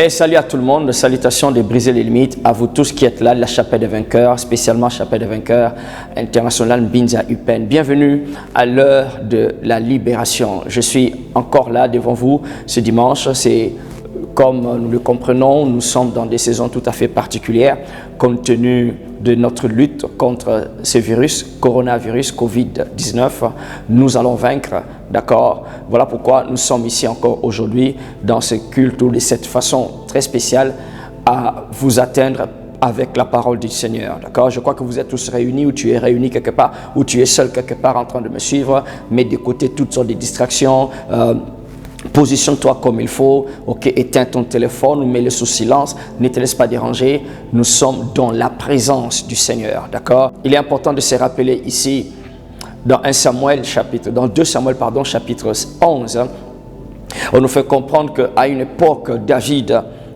Hey, salut à tout le monde, salutations de briser les limites à vous tous qui êtes là de la Chapelle des Vainqueurs, spécialement Chapelle des Vainqueurs internationale Binza Upen. Bienvenue à l'heure de la libération. Je suis encore là devant vous ce dimanche. C'est comme nous le comprenons, nous sommes dans des saisons tout à fait particulières compte tenu de notre lutte contre ce virus, coronavirus, Covid-19. Nous allons vaincre, d'accord? Voilà pourquoi nous sommes ici encore aujourd'hui dans ce culte ou de cette façon très spéciale à vous atteindre avec la parole du Seigneur, d'accord? Je crois que vous êtes tous réunis ou tu es réuni quelque part ou tu es seul quelque part en train de me suivre, mets de côté toutes sortes de distractions, positionne-toi comme il faut, ok, éteins ton téléphone ou mets-le sous silence, ne te laisse pas déranger. Nous sommes dans la présence du Seigneur, d'accord? Il est important de se rappeler ici, dans 2 Samuel chapitre 11, on nous fait comprendre qu'à une époque,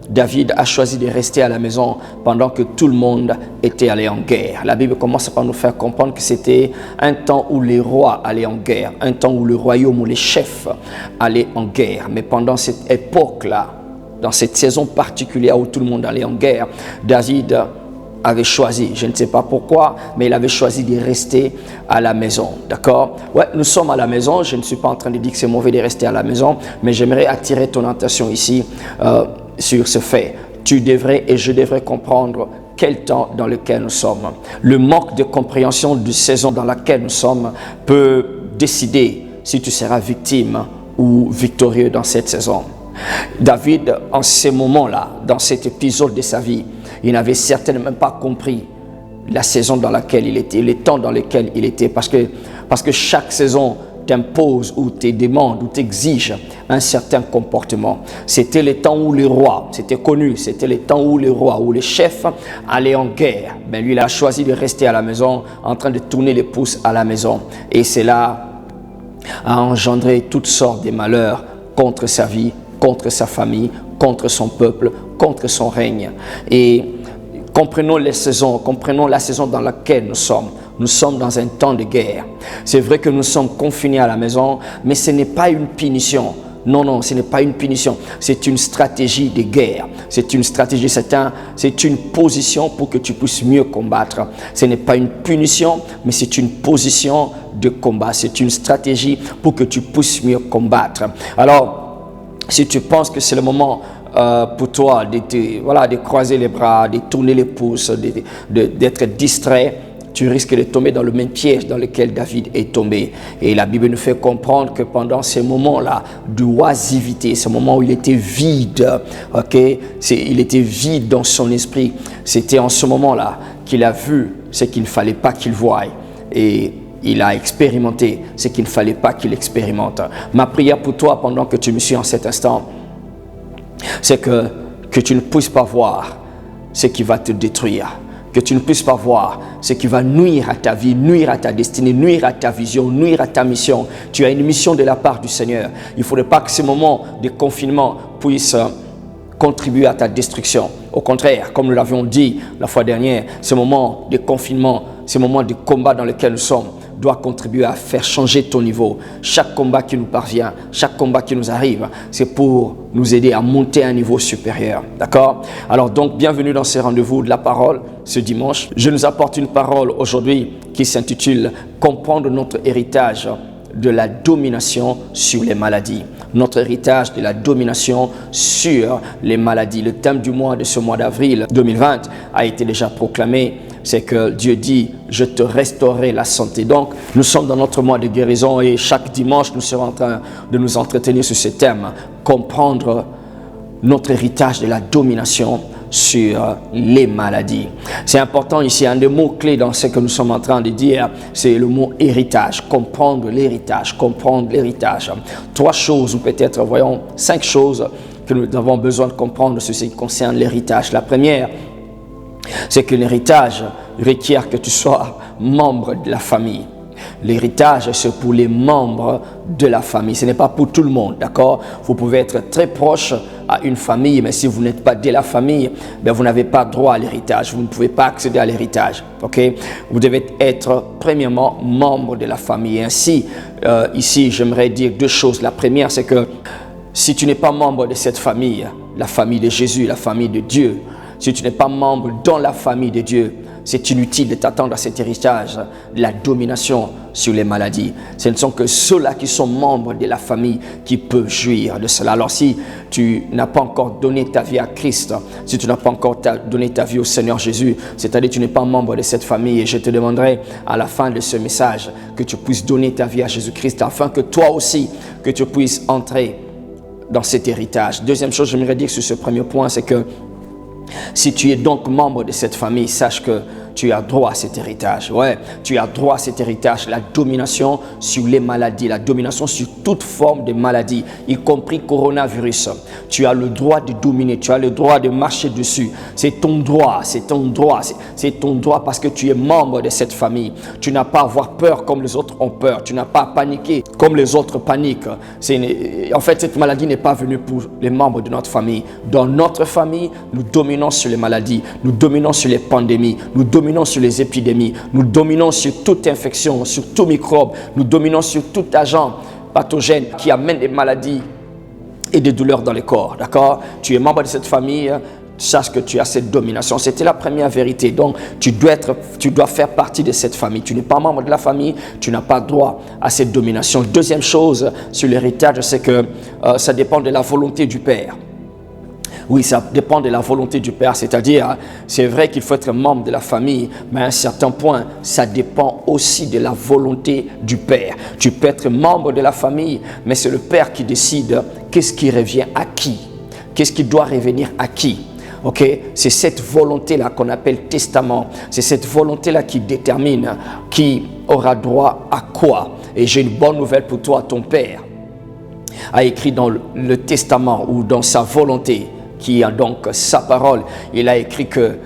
David a choisi de rester à la maison pendant que tout le monde était allé en guerre. La Bible commence par nous faire comprendre que c'était un temps où les rois allaient en guerre, un temps où le royaume ou les chefs allaient en guerre. Mais pendant cette époque-là, dans cette saison particulière où tout le monde allait en guerre, David avait choisi, je ne sais pas pourquoi, mais il avait choisi de rester à la maison, d'accord? Ouais, nous sommes à la maison, je ne suis pas en train de dire que c'est mauvais de rester à la maison, mais j'aimerais attirer ton attention ici sur ce fait. Tu devrais et je devrais comprendre quel temps dans lequel nous sommes. Le manque de compréhension de saison dans laquelle nous sommes peut décider si tu seras victime ou victorieux dans cette saison. David, en ces moments-là, dans cet épisode de sa vie, il n'avait certainement pas compris la saison dans laquelle il était, les temps dans lesquels il était, parce que chaque saison t'impose ou te demande ou t'exige un certain comportement. C'était les temps où les rois, c'était connu, c'était les temps où les rois, où les chefs allaient en guerre. Mais lui, il a choisi de rester à la maison, en train de tourner les pouces à la maison. Et cela a engendré toutes sortes de malheurs contre sa vie, contre sa famille, contre son peuple, contre son règne. Et comprenons les saisons, comprenons la saison dans laquelle nous sommes. Nous sommes dans un temps de guerre. C'est vrai que nous sommes confinés à la maison, mais ce n'est pas une punition. Non, ce n'est pas une punition. C'est une stratégie de guerre. C'est une stratégie de Satan. C'est une position pour que tu puisses mieux combattre. Ce n'est pas une punition, mais c'est une position de combat. C'est une stratégie pour que tu puisses mieux combattre. Alors, si tu penses que c'est le moment pour toi de croiser les bras, de tourner les pouces, d'être distrait, tu risques de tomber dans le même piège dans lequel David est tombé. Et la Bible nous fait comprendre que pendant ces moments-là d'oisiveté, ce moment où il était vide, il était vide dans son esprit, c'était en ce moment-là qu'il a vu ce qu'il ne fallait pas qu'il voie. Et il a expérimenté ce qu'il ne fallait pas qu'il expérimente. Ma prière pour toi pendant que tu me suis en cet instant, c'est que tu ne puisses pas voir ce qui va te détruire. Que tu ne puisses pas voir ce qui va nuire à ta vie, nuire à ta destinée, nuire à ta vision, nuire à ta mission. Tu as une mission de la part du Seigneur. Il ne faudrait pas que ces moments de confinement puissent contribuer à ta destruction. Au contraire, comme nous l'avions dit la fois dernière, ce moment de confinement, ce moment de combat dans lequel nous sommes, doit contribuer à faire changer ton niveau. Chaque combat qui nous parvient, chaque combat qui nous arrive, c'est pour nous aider à monter à un niveau supérieur. D'accord? Alors donc, bienvenue dans ce rendez-vous de la parole ce dimanche. Je nous apporte une parole aujourd'hui qui s'intitule « Comprendre notre héritage de la domination sur les maladies ». Notre héritage de la domination sur les maladies. Le thème du mois de ce mois d'avril 2020 a été déjà proclamé. C'est que Dieu dit, je te restaurerai la santé. Donc, nous sommes dans notre mois de guérison et chaque dimanche, nous serons en train de nous entretenir sur ce thème. Comprendre notre héritage de la domination sur les maladies. C'est important ici, un des mots-clés dans ce que nous sommes en train de dire, c'est le mot héritage. Comprendre l'héritage, comprendre l'héritage. 3 choses, ou peut-être, voyons, 5 choses que nous avons besoin de comprendre sur ce qui concerne l'héritage. La première, c'est que l'héritage requiert que tu sois membre de la famille. L'héritage, c'est pour les membres de la famille. Ce n'est pas pour tout le monde, d'accord? Vous pouvez être très proche à une famille, mais si vous n'êtes pas de la famille, vous n'avez pas droit à l'héritage. Vous ne pouvez pas accéder à l'héritage, ok? Vous devez être premièrement membre de la famille. Et ainsi, ici, j'aimerais dire 2 choses. La première, c'est que si tu n'es pas membre de cette famille, la famille de Jésus, la famille de Dieu, si tu n'es pas membre dans la famille de Dieu, c'est inutile de t'attendre à cet héritage, la domination sur les maladies. Ce ne sont que ceux-là qui sont membres de la famille qui peuvent jouir de cela. Alors si tu n'as pas encore donné ta vie à Christ, si tu n'as pas encore donné ta vie au Seigneur Jésus, c'est-à-dire que tu n'es pas membre de cette famille, et je te demanderai à la fin de ce message que tu puisses donner ta vie à Jésus-Christ afin que toi aussi, que tu puisses entrer dans cet héritage. Deuxième chose, j'aimerais dire sur ce premier point, c'est que si tu es donc membre de cette famille, sache que tu as droit à cet héritage. Ouais, tu as droit à cet héritage, la domination sur les maladies, la domination sur toute forme de maladie, y compris coronavirus. Tu as le droit de dominer, tu as le droit de marcher dessus. C'est ton droit, c'est ton droit, c'est ton droit parce que tu es membre de cette famille. Tu n'as pas à avoir peur comme les autres ont peur. Tu n'as pas à paniquer comme les autres paniquent. En fait, cette maladie n'est pas venue pour les membres de notre famille. Dans notre famille, nous dominons sur les maladies, nous dominons sur les pandémies, nous dominons sur les épidémies, nous dominons sur toute infection, sur tout microbe, nous dominons sur tout agent pathogène qui amène des maladies et des douleurs dans le corps, d'accord? Tu es membre de cette famille, sache que tu as cette domination. C'était la première vérité. Donc, tu dois faire partie de cette famille. Tu n'es pas membre de la famille, tu n'as pas droit à cette domination. Deuxième chose sur l'héritage, c'est que ça dépend de la volonté du Père. Oui, ça dépend de la volonté du Père, c'est-à-dire, c'est vrai qu'il faut être membre de la famille, mais à un certain point, ça dépend aussi de la volonté du Père. Tu peux être membre de la famille, mais c'est le Père qui décide qu'est-ce qui revient à qui, qu'est-ce qui doit revenir à qui. Okay? C'est cette volonté-là qu'on appelle testament. C'est cette volonté-là qui détermine qui aura droit à quoi. Et j'ai une bonne nouvelle pour toi, ton Père a écrit dans le testament ou dans sa volonté, qui a donc sa parole, il a écrit que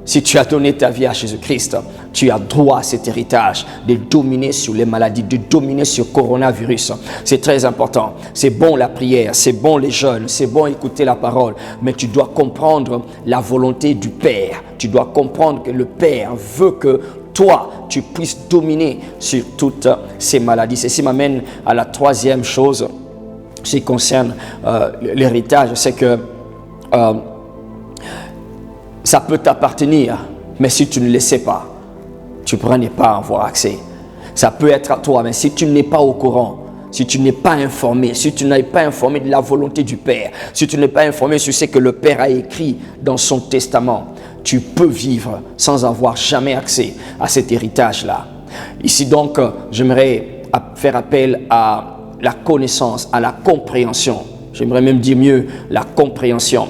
si tu as donné ta vie à Jésus-Christ, tu as droit à cet héritage de dominer sur les maladies, de dominer sur le coronavirus. C'est très important. C'est bon la prière, c'est bon les jeûnes, c'est bon écouter la parole, mais tu dois comprendre la volonté du Père. Tu dois comprendre que le Père veut que toi, tu puisses dominer sur toutes ces maladies. Ceci m'amène à la troisième chose qui concerne l'héritage, c'est que ça peut t'appartenir, mais si tu ne le sais pas, tu pourras ne pas avoir accès. Ça peut être à toi, mais si tu n'es pas au courant, si tu n'es pas informé, si tu n'es pas informé de la volonté du Père, si tu n'es pas informé sur ce que le Père a écrit dans son testament, tu peux vivre sans avoir jamais accès à cet héritage-là. Ici donc, j'aimerais faire appel à la connaissance, à la compréhension. J'aimerais même dire mieux, la compréhension.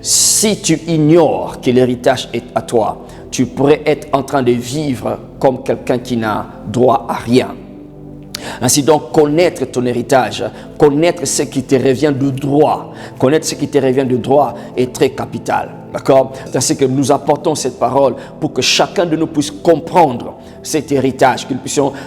Si tu ignores que l'héritage est à toi, tu pourrais être en train de vivre comme quelqu'un qui n'a droit à rien. Ainsi donc, connaître ton héritage, connaître ce qui te revient de droit, connaître ce qui te revient de droit est très capital. D'accord? C'est ainsi que nous apportons cette parole pour que chacun de nous puisse comprendre cet héritage,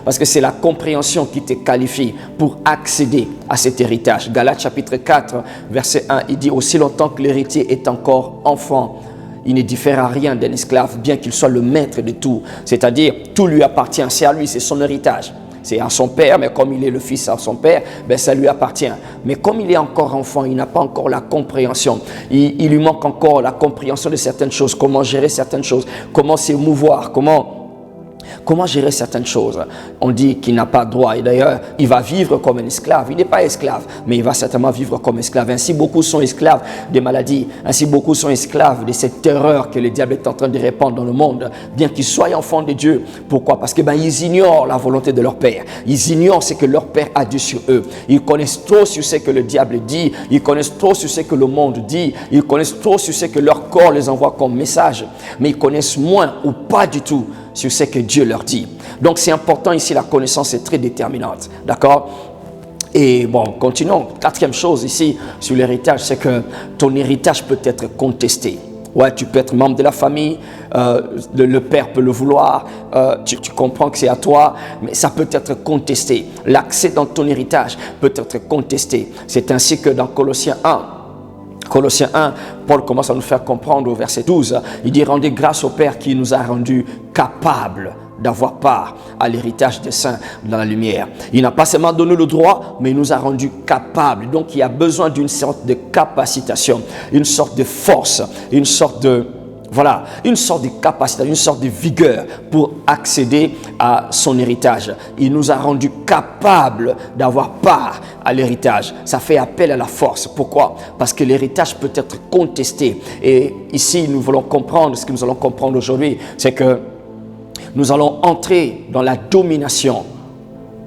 parce que c'est la compréhension qui te qualifie pour accéder à cet héritage. Galates chapitre 4, verset 1, il dit « Aussi longtemps que l'héritier est encore enfant, il ne diffère à rien d'un esclave, bien qu'il soit le maître de tout. » C'est-à-dire, tout lui appartient, c'est à lui, c'est son héritage. C'est à son père, mais comme il est le fils à son père, ben ça lui appartient. Mais comme il est encore enfant, il n'a pas encore la compréhension. Il lui manque encore la compréhension de certaines choses, comment gérer certaines choses, comment s'émouvoir, comment gérer certaines choses. On dit qu'il n'a pas droit et d'ailleurs, il va vivre comme un esclave. Il n'est pas esclave, mais il va certainement vivre comme esclave. Ainsi, beaucoup sont esclaves des maladies. Ainsi, beaucoup sont esclaves de cette terreur que le diable est en train de répandre dans le monde, bien qu'ils soient enfants de Dieu. Pourquoi? Parce que ils ignorent la volonté de leur Père. Ils ignorent ce que leur Père a dit sur eux. Ils connaissent trop sur ce que le diable dit. Ils connaissent trop sur ce que le monde dit. Ils connaissent trop sur ce que leur corps les envoie comme message. Mais ils connaissent moins ou pas du tout sur ce que Dieu leur dit. Donc c'est important ici, la connaissance est très déterminante. D'accord? Et bon, continuons. Quatrième chose ici sur l'héritage, c'est que ton héritage peut être contesté. Ouais, tu peux être membre de la famille, le père peut le vouloir, tu comprends que c'est à toi, mais ça peut être contesté. L'accès dans ton héritage peut être contesté. C'est ainsi que dans Colossiens 1, Paul commence à nous faire comprendre au verset 12, il dit « Rendez grâce au Père qui nous a rendus capables d'avoir part à l'héritage des saints dans la lumière. Il n'a pas seulement donné le droit, mais il nous a rendus capables. Donc il y a besoin d'une sorte de capacitation, une sorte de force, une sorte de capacité, une sorte de vigueur pour accéder à son héritage. Il nous a rendus capables d'avoir part à l'héritage. Ça fait appel à la force. Pourquoi? Parce que l'héritage peut être contesté. Et ici, nous voulons comprendre, ce que nous allons comprendre aujourd'hui, c'est que nous allons entrer dans la domination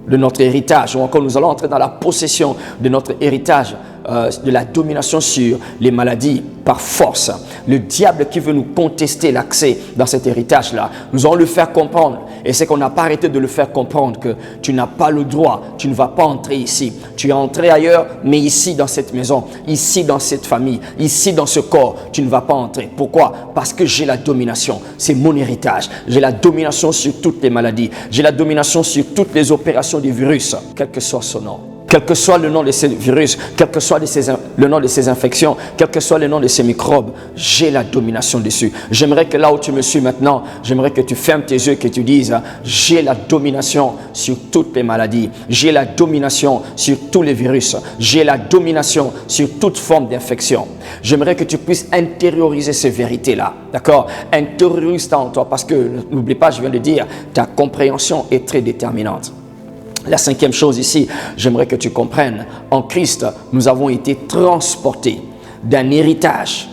de notre héritage, ou encore nous allons entrer dans la possession de notre héritage, de la domination sur les maladies par force. Le diable qui veut nous contester l'accès dans cet héritage-là, nous allons le faire comprendre. Et c'est qu'on n'a pas arrêté de le faire comprendre que tu n'as pas le droit, tu ne vas pas entrer ici. Tu es entré ailleurs, mais ici dans cette maison, ici dans cette famille, ici dans ce corps, tu ne vas pas entrer. Pourquoi? Parce que j'ai la domination. C'est mon héritage. J'ai la domination sur toutes les maladies. J'ai la domination sur toutes les opérations des virus, quel que soit son nom. Quel que soit le nom de ces virus, quel que soit le nom de ces infections, quel que soit le nom de ces microbes, j'ai la domination dessus. J'aimerais que là où tu me suis maintenant, j'aimerais que tu fermes tes yeux et que tu dises, j'ai la domination sur toutes les maladies, j'ai la domination sur tous les virus, j'ai la domination sur toute forme d'infection. J'aimerais que tu puisses intérioriser ces vérités-là, d'accord? Intériorise ça en toi parce que, n'oublie pas, je viens de dire, ta compréhension est très déterminante. La cinquième chose ici, j'aimerais que tu comprennes, en Christ, nous avons été transportés d'un héritage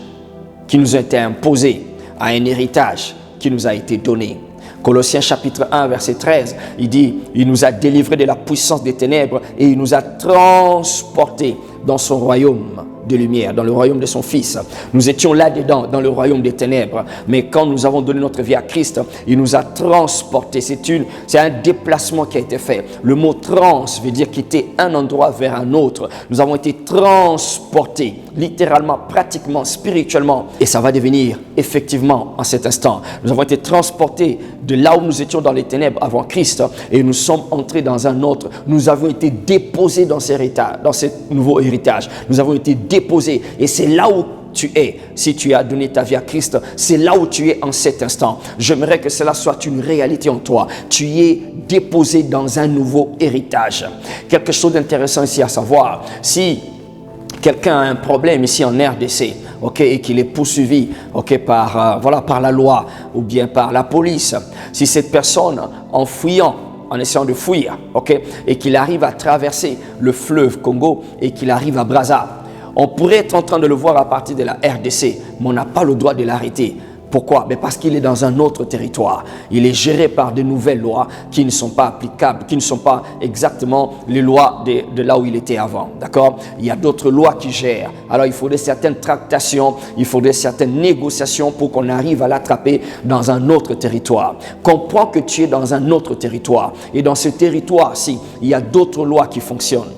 qui nous a été imposé à un héritage qui nous a été donné. Colossiens chapitre 1, verset 13, il dit, il nous a délivrés de la puissance des ténèbres et il nous a transportés dans son royaume de lumière, dans le royaume de son Fils. Nous étions là-dedans, dans le royaume des ténèbres. Mais quand nous avons donné notre vie à Christ, il nous a transportés. C'est un déplacement qui a été fait. Le mot trans veut dire quitter un endroit vers un autre. Nous avons été transportés, littéralement, pratiquement, spirituellement. Et ça va devenir effectivement en cet instant. Nous avons été transportés de là où nous étions dans les ténèbres avant Christ et nous sommes entrés dans un autre. Nous avons été déposés dans ce nouveau héritage. Nous avons été déposé et c'est là où tu es. Si tu as donné ta vie à Christ, c'est là où tu es en cet instant. J'aimerais que cela soit une réalité en toi. Tu es déposé dans un nouveau héritage. Quelque chose d'intéressant ici à savoir, si quelqu'un a un problème ici en RDC, et qu'il est poursuivi, par la loi ou bien par la police, si cette personne, en fuyant, en essayant de fuir, et qu'il arrive à traverser le fleuve Congo et qu'il arrive à Brazza, on pourrait être en train de le voir à partir de la RDC, mais on n'a pas le droit de l'arrêter. Pourquoi? Parce qu'il est dans un autre territoire. Il est géré par de nouvelles lois qui ne sont pas applicables, qui ne sont pas exactement les lois de là où il était avant. D'accord? Il y a d'autres lois qui gèrent. Alors il faudrait certaines tractations, il faudrait certaines négociations pour qu'on arrive à l'attraper dans un autre territoire. Comprends que tu es dans un autre territoire. Et dans ce territoire-ci, il y a d'autres lois qui fonctionnent.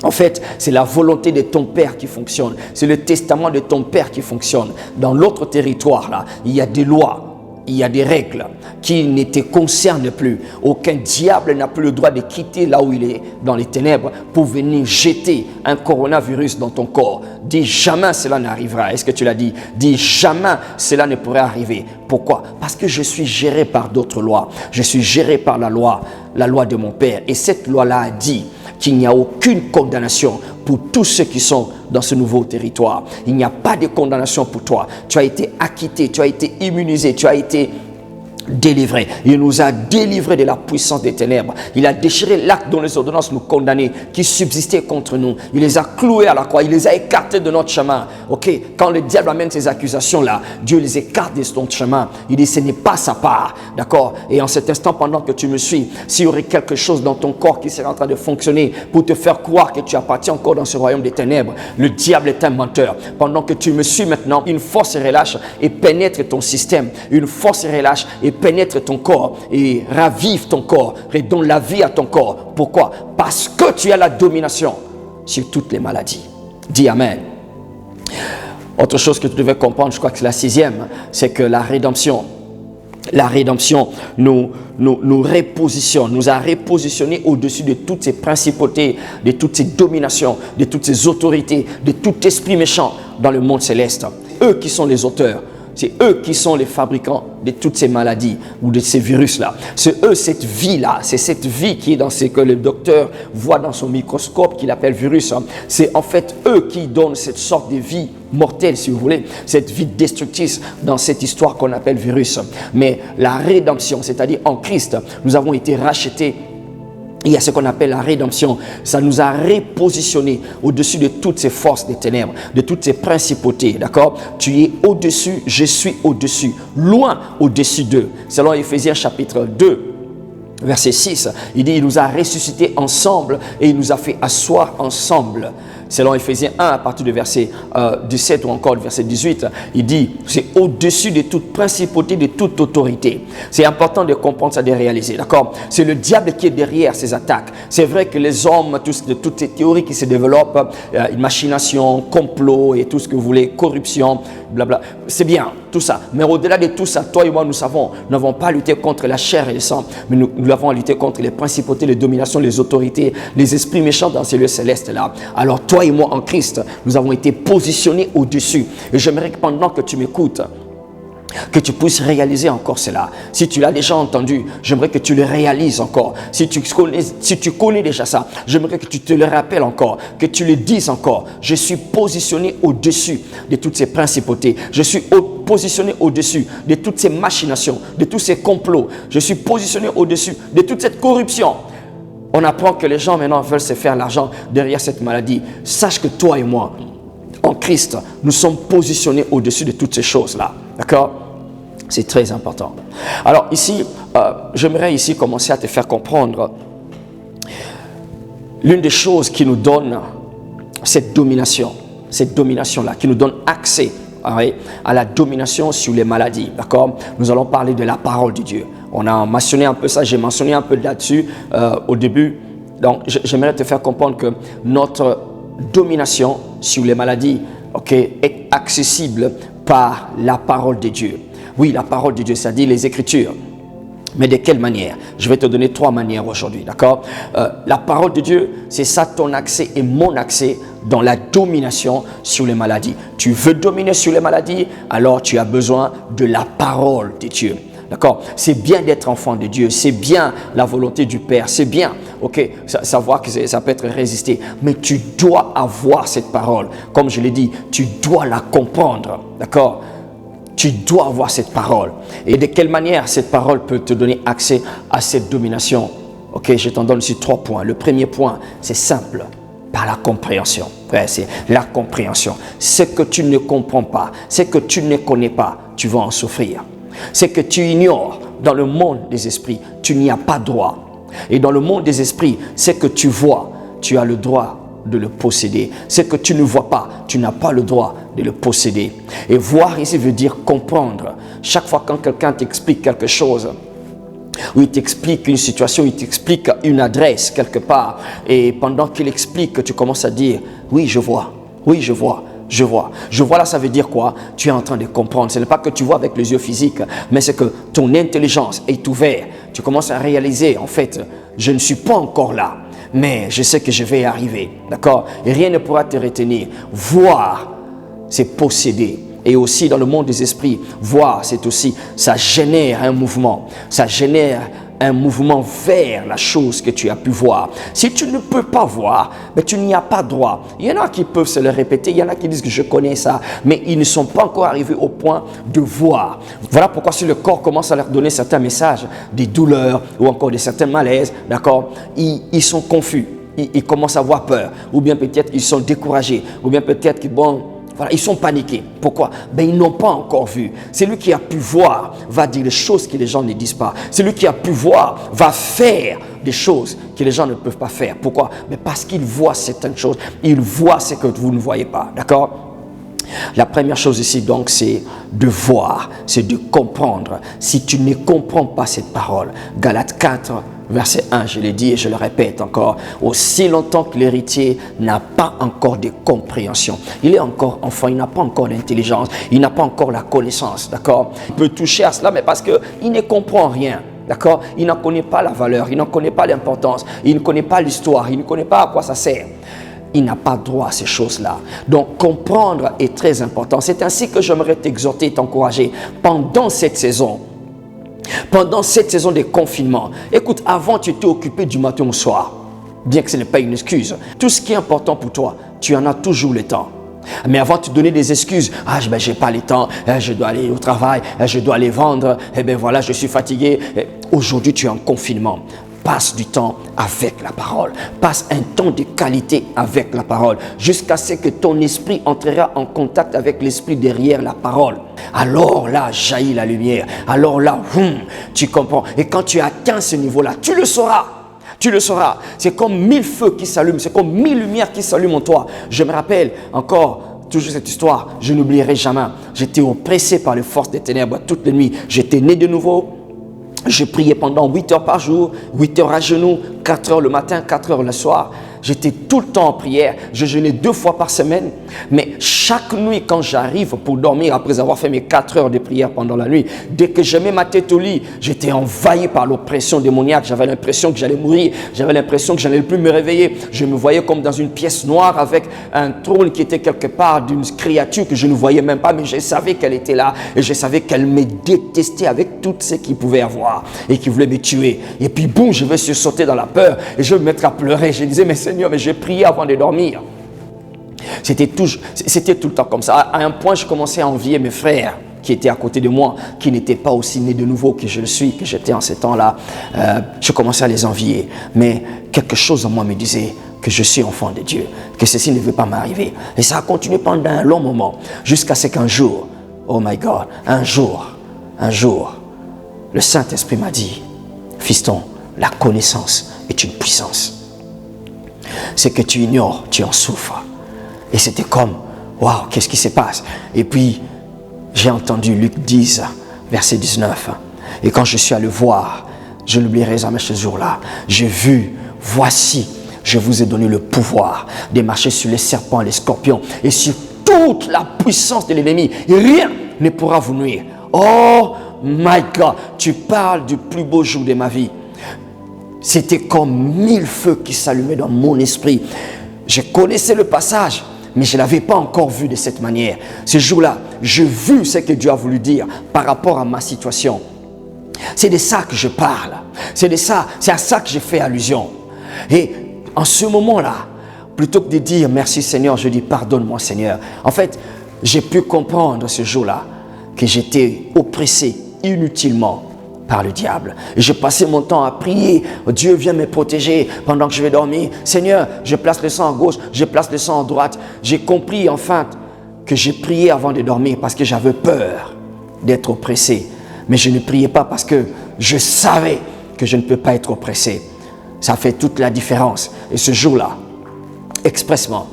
En fait, c'est la volonté de ton père qui fonctionne. C'est le testament de ton père qui fonctionne. Dans l'autre territoire, là, il y a des lois, il y a des règles qui ne te concernent plus. Aucun diable n'a plus le droit de quitter là où il est, dans les ténèbres, pour venir jeter un coronavirus dans ton corps. Dis jamais cela n'arrivera. Est-ce que tu l'as dit? Dis jamais cela ne pourrait arriver. Pourquoi? Parce que je suis géré par d'autres lois. Je suis géré par la loi de mon père. Et cette loi-là a dit qu'il n'y a aucune condamnation pour tous ceux qui sont dans ce nouveau territoire. Il n'y a pas de condamnation pour toi. Tu as été acquitté, tu as été immunisé, tu as été délivré. Il nous a délivrés de la puissance des ténèbres. Il a déchiré l'acte dont les ordonnances nous condamnaient, qui subsistaient contre nous. Il les a cloués à la croix. Il les a écartés de notre chemin. Quand le diable amène ces accusations-là, Dieu les écarte de ton chemin. Il dit, ce n'est pas sa part. D'accord? Et en cet instant, pendant que tu me suis, s'il y aurait quelque chose dans ton corps qui serait en train de fonctionner pour te faire croire que tu appartiens encore dans ce royaume des ténèbres, le diable est un menteur. Pendant que tu me suis maintenant, une force se relâche et pénètre ton système. Une force se relâche et pénètre ton corps et ravive ton corps et donne la vie à ton corps. Pourquoi? Parce que tu as la domination sur toutes les maladies. Dis Amen. Autre chose que tu devais comprendre, je crois que c'est la sixième, c'est que la rédemption nous repositionne, nous a repositionnés au-dessus de toutes ces principautés, de toutes ces dominations, de toutes ces autorités, de tout esprit méchant dans le monde céleste. Eux qui sont les auteurs, C'est eux qui sont les fabricants de toutes ces maladies ou de ces virus-là. C'est eux, cette vie-là. C'est cette vie qui est dans ce que le docteur voit dans son microscope qu'il appelle virus. C'est en fait eux qui donnent cette sorte de vie mortelle, si vous voulez, cette vie destructrice dans cette histoire qu'on appelle virus. Mais la rédemption, c'est-à-dire en Christ, nous avons été rachetés. Il y a ce qu'on appelle la rédemption. Ça nous a repositionnés au-dessus de toutes ces forces des ténèbres, de toutes ces principautés. D'accord? Tu es au-dessus, je suis au-dessus. Loin au-dessus d'eux. Selon Éphésiens chapitre 2, verset 6, il dit, il nous a ressuscités ensemble et il nous a fait asseoir ensemble. Selon Éphésiens 1, à partir du verset 17 ou encore du verset 18, il dit, c'est au-dessus de toute principauté, de toute autorité. C'est important de comprendre ça, de réaliser, d'accord? C'est le diable qui est derrière ces attaques. C'est vrai que les hommes, de toutes ces théories qui se développent, machination, complot et tout ce que vous voulez, corruption, blabla, c'est bien, tout ça. Mais au-delà de tout ça, toi et moi, nous savons, nous n'avons pas lutté contre la chair et le sang, mais nous avons lutté contre les principautés, les dominations, les autorités, les esprits méchants dans ces lieux célestes-là. Alors toi et moi en Christ, nous avons été positionnés au-dessus. Et j'aimerais que pendant que tu m'écoutes, que tu puisses réaliser encore cela. Si tu l'as déjà entendu, j'aimerais que tu le réalises encore. Si tu connais déjà ça, j'aimerais que tu te le rappelles encore, que tu le dises encore. Je suis positionné au-dessus de toutes ces principautés. Je suis positionné au-dessus de toutes ces machinations, de tous ces complots. Je suis positionné au-dessus de toute cette corruption. On apprend que les gens maintenant veulent se faire l'argent derrière cette maladie. Sache que toi et moi, en Christ, nous sommes positionnés au-dessus de toutes ces choses-là. D'accord? C'est très important. Alors ici, j'aimerais ici commencer à te faire comprendre l'une des choses qui nous donne cette domination-là, qui nous donne accès à la domination sur les maladies. D'accord? Nous allons parler de la parole de Dieu. On a mentionné un peu ça, j'ai mentionné un peu là-dessus au début. Donc, j'aimerais te faire comprendre que notre domination sur les maladies, est accessible par la parole de Dieu. Oui, la parole de Dieu, c'est-à-dire les Écritures. Mais de quelle manière? Je vais te donner 3 manières aujourd'hui, d'accord? La parole de Dieu, c'est ça ton accès et mon accès dans la domination sur les maladies. Tu veux dominer sur les maladies, alors tu as besoin de la parole de Dieu. D'accord? C'est bien d'être enfant de Dieu, c'est bien la volonté du Père, c'est bien, savoir que ça peut être résisté, mais tu dois avoir cette parole. Comme je l'ai dit, tu dois la comprendre, d'accord? Tu dois avoir cette parole. Et de quelle manière cette parole peut te donner accès à cette domination? Je t'en donne ici 3 points. Le premier point, c'est simple, par la compréhension. Ouais, c'est la compréhension. Ce que tu ne comprends pas, ce que tu ne connais pas, tu vas en souffrir. Ce que tu ignores dans le monde des esprits, tu n'y as pas droit. Et dans le monde des esprits, ce que tu vois, tu as le droit de le posséder. Ce que tu ne vois pas, tu n'as pas le droit de le posséder. Et voir ici veut dire comprendre. Chaque fois quand quelqu'un t'explique quelque chose, ou il t'explique une situation, il t'explique une adresse quelque part, et pendant qu'il explique, tu commences à dire, oui je vois, oui je vois. Je vois. Je vois là, ça veut dire quoi? Tu es en train de comprendre. Ce n'est pas que tu vois avec les yeux physiques, mais c'est que ton intelligence est ouverte. Tu commences à réaliser, en fait, je ne suis pas encore là, mais je sais que je vais y arriver. D'accord? Et rien ne pourra te retenir. Voir, c'est posséder. Et aussi dans le monde des esprits, voir, c'est aussi, ça génère un mouvement. Ça génère un mouvement vers la chose que tu as pu voir. Si tu ne peux pas voir, mais tu n'y as pas droit. Il y en a qui peuvent se le répéter, il y en a qui disent que je connais ça, mais ils ne sont pas encore arrivés au point de voir. Voilà pourquoi si le corps commence à leur donner certains messages, des douleurs ou encore de certains malaises, d'accord, ils sont confus, ils commencent à avoir peur, ou bien peut-être ils sont découragés, ou bien peut-être qu'ils voilà, ils sont paniqués. Pourquoi? Ils n'ont pas encore vu. Celui qui a pu voir va dire des choses que les gens ne disent pas. Celui qui a pu voir va faire des choses que les gens ne peuvent pas faire. Pourquoi? Parce qu'il voit certaines choses. Il voit ce que vous ne voyez pas. D'accord? La première chose ici, donc, c'est de voir, c'est de comprendre. Si tu ne comprends pas cette parole, Galates 4, verset 1, je l'ai dit et je le répète encore, aussi longtemps que l'héritier n'a pas encore de compréhension, il est encore enfant, il n'a pas encore d'intelligence, il n'a pas encore la connaissance, d'accord? Il peut toucher à cela, mais parce qu'il ne comprend rien. D'accord? Il n'en connaît pas la valeur, il n'en connaît pas l'importance, il ne connaît pas l'histoire, il ne connaît pas à quoi ça sert. il n'a pas droit à ces choses-là. Donc, comprendre est très important. C'est ainsi que j'aimerais t'exhorter, t'encourager pendant cette saison. Pendant cette saison de confinement. Écoute, avant, tu étais occupé du matin au soir. Bien que ce n'est pas une excuse. Tout ce qui est important pour toi, tu en as toujours le temps. Mais avant, tu donnais des excuses. Ah, ben, j'ai pas le temps, je dois aller au travail, je dois aller vendre, et bien voilà, je suis fatigué. Aujourd'hui, tu es en confinement. Passe du temps avec la parole. Passe un temps de qualité avec la parole. Jusqu'à ce que ton esprit entrera en contact avec l'esprit derrière la parole. Alors là, jaillit la lumière. Alors là, tu comprends. Et quand tu atteins ce niveau-là, tu le sauras. Tu le sauras. C'est comme 1000 feux qui s'allument. C'est comme 1000 lumières qui s'allument en toi. Je me rappelle encore toujours cette histoire. Je n'oublierai jamais. J'étais oppressé par les forces des ténèbres toute la nuit. J'étais né de nouveau. Je priais pendant 8 heures par jour, 8 heures à genoux, 4 heures le matin, 4 heures le soir. J'étais tout le temps en prière. Je jeûnais 2 fois par semaine. Mais chaque nuit, quand j'arrive pour dormir, après avoir fait mes 4 heures de prière pendant la nuit, dès que je mets ma tête au lit, j'étais envahi par l'oppression démoniaque. J'avais l'impression que j'allais mourir. J'avais l'impression que je n'allais plus me réveiller. Je me voyais comme dans une pièce noire avec un trône qui était quelque part d'une créature que je ne voyais même pas. Mais je savais qu'elle était là. Et je savais qu'elle me détestait avec tout ce qu'il pouvait avoir et qui voulait me tuer. Et puis boum, je vais sursauter dans la peur et je vais me mettre à pleurer. Je disais, mais Seigneur, mais j'ai prié avant de dormir. C'était tout le temps comme ça. À un point, je commençais à envier mes frères qui étaient à côté de moi, qui n'étaient pas aussi nés de nouveau que je le suis, que j'étais en ces temps-là. Je commençais à les envier. Mais quelque chose en moi me disait que je suis enfant de Dieu, que ceci ne veut pas m'arriver. Et ça a continué pendant un long moment, jusqu'à ce qu'un jour, oh my God, un jour, le Saint-Esprit m'a dit, fiston, la connaissance est une puissance. Ce que tu ignores, tu en souffres. Et c'était comme, waouh, qu'est-ce qui se passe? Et puis, j'ai entendu Luc 10, verset 19. Et quand je suis allé voir, je n'oublierai jamais ce jour-là, j'ai vu, voici, je vous ai donné le pouvoir de marcher sur les serpents, les scorpions et sur toute la puissance de l'ennemi. Et rien ne pourra vous nuire. Oh my God, tu parles du plus beau jour de ma vie. C'était comme 1000 feux qui s'allumaient dans mon esprit. Je connaissais le passage, mais je ne l'avais pas encore vu de cette manière. Ce jour-là, j'ai vu ce que Dieu a voulu dire par rapport à ma situation. C'est de ça que je parle. C'est à ça que je fais allusion. Et en ce moment-là, plutôt que de dire merci Seigneur, je dis pardonne-moi Seigneur. En fait, j'ai pu comprendre ce jour-là que j'étais oppressé inutilement par le diable. Et j'ai passé mon temps à prier. Dieu vient me protéger pendant que je vais dormir. Seigneur, je place le sang à gauche, je place le sang à droite. J'ai compris enfin que j'ai prié avant de dormir parce que j'avais peur d'être oppressé. Mais je ne priais pas parce que je savais que je ne peux pas être oppressé. Ça fait toute la différence. Et ce jour-là, expressement,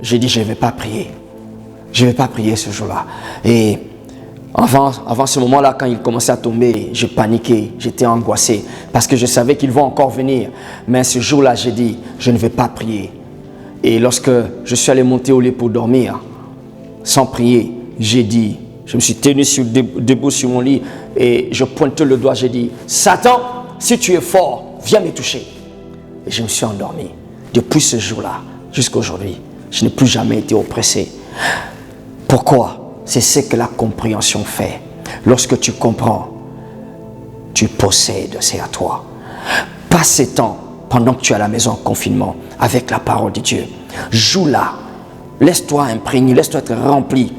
j'ai dit je ne vais pas prier. Je ne vais pas prier ce jour-là. Et avant ce moment-là, quand il commençait à tomber, je paniquais, j'étais angoissé parce que je savais qu'ils vont encore venir. Mais ce jour-là, j'ai dit, je ne vais pas prier. Et lorsque je suis allé monter au lit pour dormir, sans prier, j'ai dit, je me suis tenu debout sur mon lit et je pointais le doigt, j'ai dit, Satan, si tu es fort, viens me toucher. Et je me suis endormi. Depuis ce jour-là, jusqu'à aujourd'hui, je n'ai plus jamais été oppressé. Pourquoi ? C'est ce que la compréhension fait. Lorsque tu comprends, tu possèdes, c'est à toi. Passe ces temps pendant que tu es à la maison en confinement avec la parole de Dieu. Joue-la. Laisse-toi imprégner, laisse-toi être rempli.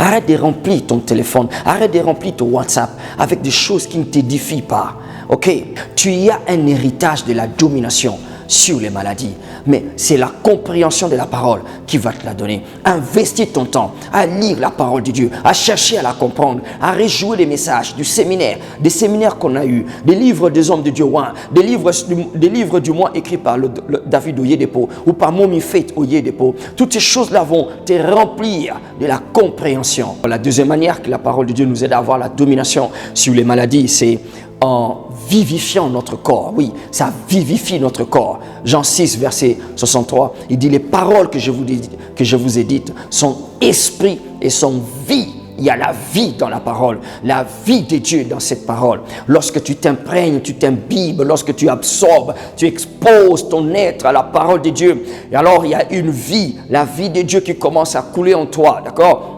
Arrête de remplir ton téléphone, arrête de remplir ton WhatsApp avec des choses qui ne t'édifient pas. Ok? Tu y as un héritage de la domination sur les maladies. Mais c'est la compréhension de la parole qui va te la donner. Investis ton temps à lire la parole de Dieu, à chercher à la comprendre, à rejouer les messages du séminaire, des séminaires qu'on a eus, des livres des hommes de Dieu, des livres du mois écrits par David Oyedepo ou par Mommy Faith Oyedepo. Toutes ces choses-là vont te remplir de la compréhension. La deuxième manière que la parole de Dieu nous aide à avoir la domination sur les maladies, c'est en vivifiant notre corps. Oui, ça vivifie notre corps. Jean 6, verset 63, il dit, les paroles que je vous ai dites sont esprit et sont vie il y a la vie dans la parole, la vie de Dieu dans cette parole. Lorsque tu t'imprègnes, tu t'imbibes, lorsque tu absorbes, tu exposes ton être à la parole de Dieu, et alors il y a une vie, la vie de Dieu qui commence à couler en toi, d'accord?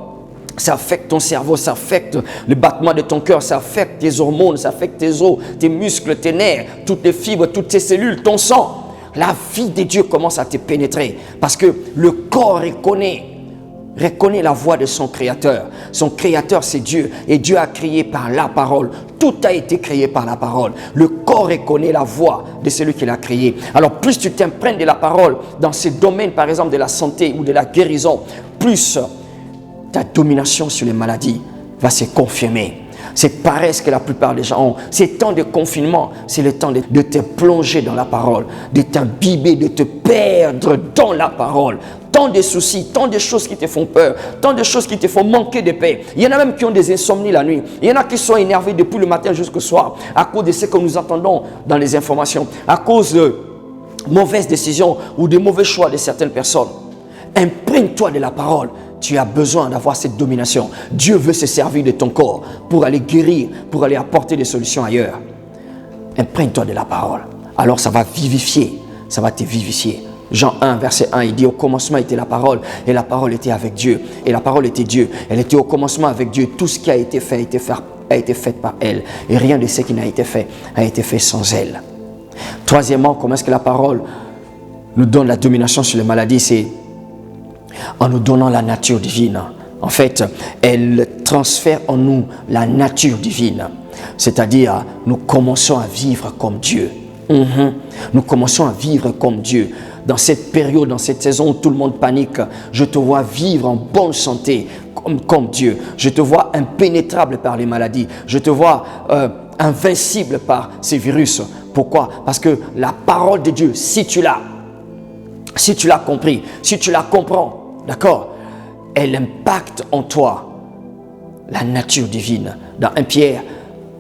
Ça affecte ton cerveau, ça affecte le battement de ton cœur, ça affecte tes hormones, ça affecte tes os, tes muscles, tes nerfs, toutes les fibres, toutes tes cellules, ton sang. La vie de Dieu commence à te pénétrer parce que le corps reconnaît la voix de son créateur. Son créateur, c'est Dieu, et Dieu a créé par la parole. Tout a été créé par la parole. Le corps reconnaît la voix de celui qui l'a créé. Alors plus tu t'imprègnes de la parole dans ces domaines, par exemple de la santé ou de la guérison, plus ta domination sur les maladies va se confirmer. Cette paresse que la plupart des gens ont, ces temps de confinement, c'est le temps de te plonger dans la parole, de t'imbiber, de te perdre dans la parole. Tant de soucis, tant de choses qui te font peur, tant de choses qui te font manquer de paix. Il y en a même qui ont des insomnies la nuit. Il y en a qui sont énervés depuis le matin jusqu'au soir à cause de ce que nous entendons dans les informations, à cause de mauvaises décisions ou de mauvais choix de certaines personnes. Imprègne-toi de la parole. Tu as besoin d'avoir cette domination. Dieu veut se servir de ton corps pour aller guérir, pour aller apporter des solutions ailleurs. Imprègne-toi de la parole. Alors ça va vivifier, ça va te vivifier. Jean 1, verset 1, il dit: au commencement était la parole, et la parole était avec Dieu, et la parole était Dieu. Elle était au commencement avec Dieu. Tout ce qui a été fait a été fait par elle, et rien de ce qui n'a été fait sans elle. Troisièmement, comment est-ce que la parole nous donne la domination sur les maladies? C'est en nous donnant la nature divine. En fait, elle transfère en nous la nature divine. C'est-à-dire, nous commençons à vivre comme Dieu. Nous commençons à vivre comme Dieu. Dans cette période, dans cette saison où tout le monde panique, je te vois vivre en bonne santé comme Dieu. Je te vois impénétrable par les maladies. Je te vois invincible par ces virus. Pourquoi? Parce que la parole de Dieu, si tu l'as compris, si tu la comprends, d'accord, elle impacte en toi la nature divine. Dans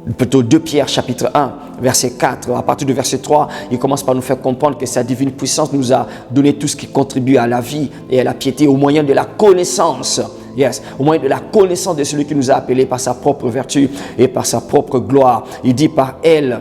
2 Pierre chapitre 1, verset 4, à partir du verset 3, il commence par nous faire comprendre que sa divine puissance nous a donné tout ce qui contribue à la vie et à la piété au moyen de la connaissance. Yes, au moyen de la connaissance de celui qui nous a appelés par sa propre vertu et par sa propre gloire. Il dit: par elle,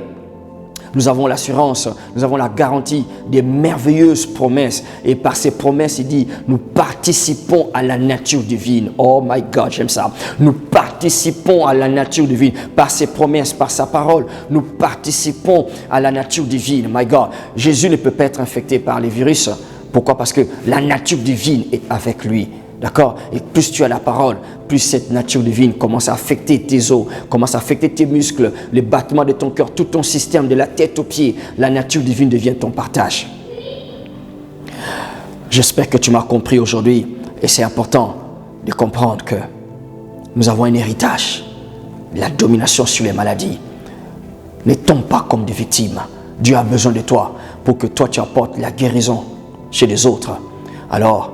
nous avons l'assurance, nous avons la garantie des merveilleuses promesses. Et par ces promesses, il dit, nous participons à la nature divine. Oh my God, j'aime ça. Nous participons à la nature divine. Par ses promesses, par sa parole, nous participons à la nature divine. My God, Jésus ne peut pas être infecté par les virus. Pourquoi? Parce que la nature divine est avec lui. D'accord? Et plus tu as la parole, plus cette nature divine commence à affecter tes os, commence à affecter tes muscles, les battements de ton cœur, tout ton système, de la tête aux pieds. La nature divine devient ton partage. J'espère que tu m'as compris aujourd'hui. Et c'est important de comprendre que nous avons un héritage. La domination sur les maladies. Ne tombe pas comme des victimes. Dieu a besoin de toi pour que toi tu apportes la guérison chez les autres. Alors,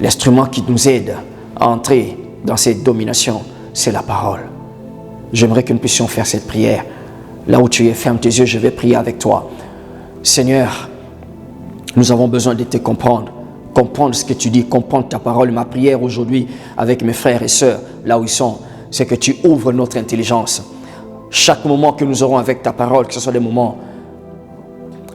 l'instrument qui nous aide à entrer dans cette domination, c'est la parole. J'aimerais que nous puissions faire cette prière. Là où tu es, ferme tes yeux, je vais prier avec toi. Seigneur, nous avons besoin de te comprendre. Comprendre ce que tu dis, comprendre ta parole. Ma prière aujourd'hui avec mes frères et sœurs, là où ils sont, c'est que tu ouvres notre intelligence. Chaque moment que nous aurons avec ta parole, que ce soit des moments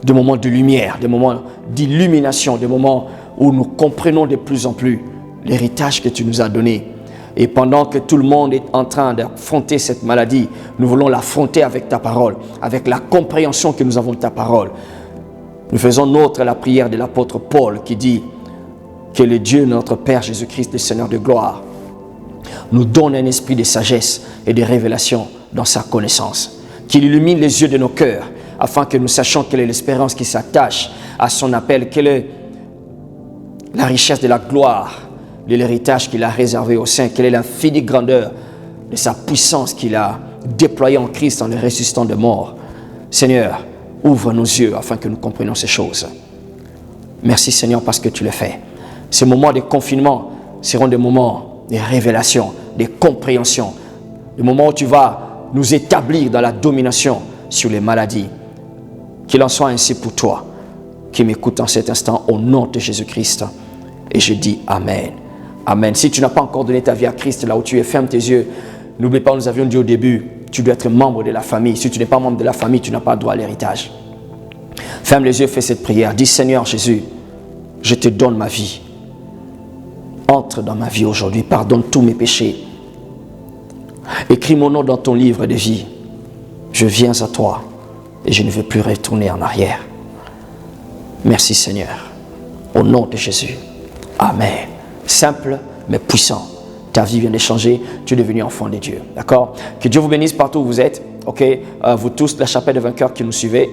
de lumière, des moments d'illumination, des moments où nous comprenons de plus en plus l'héritage que tu nous as donné. Et pendant que tout le monde est en train d'affronter cette maladie, nous voulons l'affronter avec ta parole, avec la compréhension que nous avons de ta parole. Nous faisons nôtre la prière de l'apôtre Paul qui dit que le Dieu, notre Père Jésus-Christ, le Seigneur de gloire, nous donne un esprit de sagesse et de révélation dans sa connaissance. Qu'il illumine les yeux de nos cœurs afin que nous sachions quelle est l'espérance qui s'attache à son appel, quelle est la richesse de la gloire, de l'héritage qu'il a réservé aux saints, quelle est l'infinie grandeur de sa puissance qu'il a déployée en Christ en le ressuscitant de mort. Seigneur, ouvre nos yeux afin que nous comprenions ces choses. Merci Seigneur parce que tu le fais. Ces moments de confinement seront des moments de révélation, de compréhension, des moments où tu vas nous établir dans la domination sur les maladies. Qu'il en soit ainsi pour toi qui m'écoute en cet instant au nom de Jésus-Christ. Et je dis Amen. Amen. Si tu n'as pas encore donné ta vie à Christ, là où tu es, ferme tes yeux. N'oublie pas, nous avions dit au début, tu dois être membre de la famille. Si tu n'es pas membre de la famille, tu n'as pas droit à l'héritage. Ferme les yeux, fais cette prière. Dis, Seigneur Jésus, je te donne ma vie. Entre dans ma vie aujourd'hui, pardonne tous mes péchés. Écris mon nom dans ton livre de vie. Je viens à toi et je ne veux plus retourner en arrière. Merci Seigneur. Au nom de Jésus. Amen. Simple mais puissant. Ta vie vient de changer. Tu es devenu enfant de Dieu. D'accord? Que Dieu vous bénisse partout où vous êtes. Ok? Vous tous, la chapelle des vainqueurs qui nous suivez.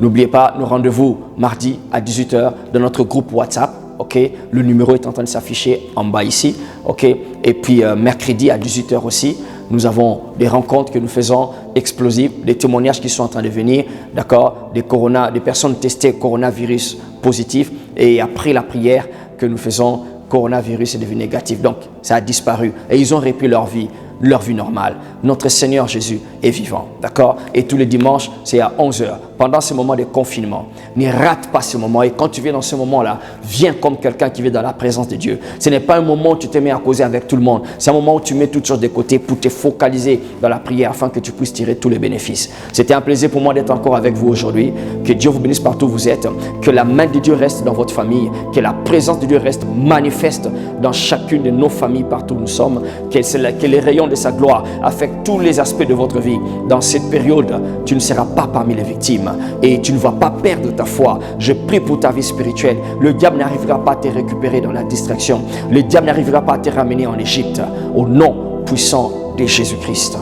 N'oubliez pas nos rendez-vous mardi à 18h dans notre groupe WhatsApp. Ok, le numéro est en train de s'afficher en bas ici. Ok, et puis mercredi à 18h aussi, nous avons des rencontres que nous faisons explosives, des témoignages qui sont en train de venir, d'accord, des personnes testées coronavirus positif, et après la prière que nous faisons, coronavirus est devenu négatif. Donc ça a disparu et ils ont repris leur vie normale. Notre Seigneur Jésus est vivant, d'accord? Et tous les dimanches, c'est à 11h. Pendant ce moment de confinement, ne rate pas ce moment. Et quand tu viens dans ce moment-là, viens comme quelqu'un qui vit dans la présence de Dieu. Ce n'est pas un moment où tu te mets à causer avec tout le monde. C'est un moment où tu mets toutes choses de côté pour te focaliser dans la prière afin que tu puisses tirer tous les bénéfices. C'était un plaisir pour moi d'être encore avec vous aujourd'hui. Que Dieu vous bénisse partout où vous êtes. Que la main de Dieu reste dans votre famille. Que la présence de Dieu reste manifeste dans chacune de nos familles partout où nous sommes. Que les rayons de sa gloire affectent tous les aspects de votre vie. Dans cette période, tu ne seras pas parmi les victimes et tu ne vas pas perdre ta foi. Je prie pour ta vie spirituelle. Le diable n'arrivera pas à te récupérer dans la distraction. Le diable n'arrivera pas à te ramener en Égypte. Au nom puissant de Jésus-Christ.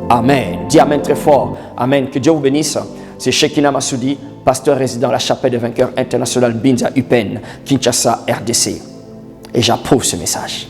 Amen. Dis Amen très fort. Amen. Que Dieu vous bénisse. C'est Shekinah Massoudi, pasteur résident à la chapelle des vainqueurs internationale Binza Upen, Kinshasa, RDC. Et j'approuve ce message.